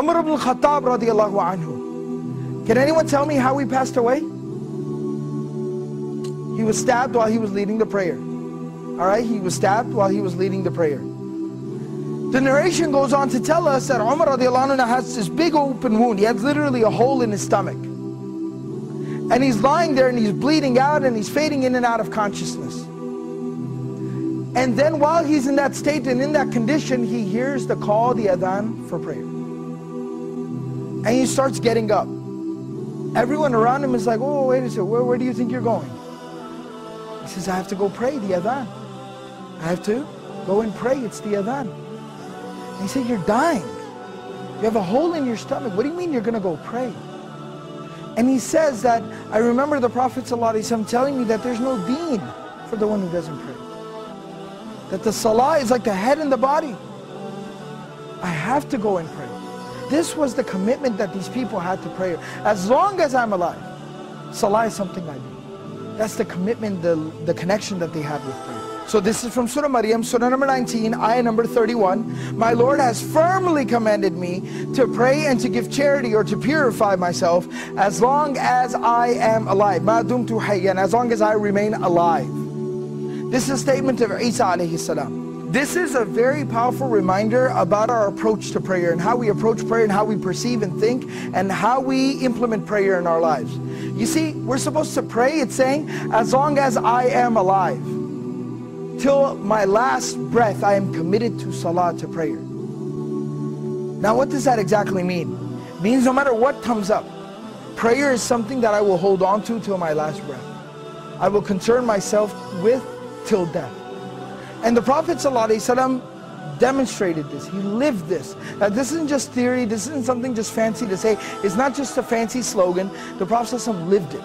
Umar ibn al-Khattab radiallahu anhu. Can anyone tell me how he passed away? He was stabbed while he was leading the prayer. Alright, he was stabbed while he was leading the prayer. The narration goes on to tell us that Umar radiallahu anhu has this big open wound. He has literally a hole in his stomach. And he's lying there and he's bleeding out and he's fading in and out of consciousness. And then while he's in that state and in that condition, he hears the call, the adhan for prayer. And he starts getting up. Everyone around him is like, oh, wait a second, where do you think you're going? He says, I have to go pray the adhan. I have to go and pray, it's the adhan. And he said, you're dying. You have a hole in your stomach. What do you mean you're going to go pray? And he says that, I remember the Prophet ﷺ telling me that there's no deen for the one who doesn't pray. That the salah is like the head and the body. I have to go and pray. This was the commitment that these people had to prayer. As long as I'm alive, salah is something I do. That's the commitment, the connection that they had with prayer. So this is from Surah Maryam, Surah number 19, ayah number 31. My Lord has firmly commanded me to pray and to give charity or to purify myself as long as I am alive. Ma dumtu hayyan, as long as I remain alive. This is a statement of Isa alayhi salam. This is a very powerful reminder about our approach to prayer and how we approach prayer and how we perceive and think and how we implement prayer in our lives. You see, we're supposed to pray, it's saying, as long as I am alive. Till my last breath, I am committed to salah, to prayer. Now what does that exactly mean? It means no matter what comes up, prayer is something that I will hold on to till my last breath. I will concern myself with till death. And the Prophet ﷺ demonstrated this. He lived this. Now this isn't just theory, this isn't something just fancy to say. It's not just a fancy slogan. The Prophet ﷺ lived it.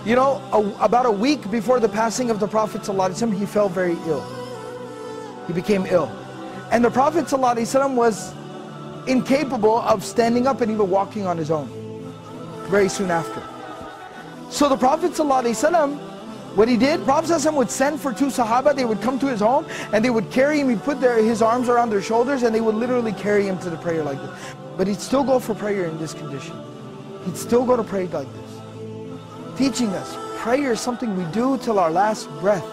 You know, about a week before the passing of the Prophet ﷺ, he fell very ill. He became ill. And the Prophet ﷺ was incapable of standing up and even walking on his own very soon after. So the Prophet ﷺ, what he did, Prophet ﷺ would send for two Sahaba. They would come to his home and they would carry him. He'd put his arms around their shoulders and they would literally carry him to the prayer like this. But he'd still go for prayer in this condition. He'd still go to pray like this. Teaching us, prayer is something we do till our last breath.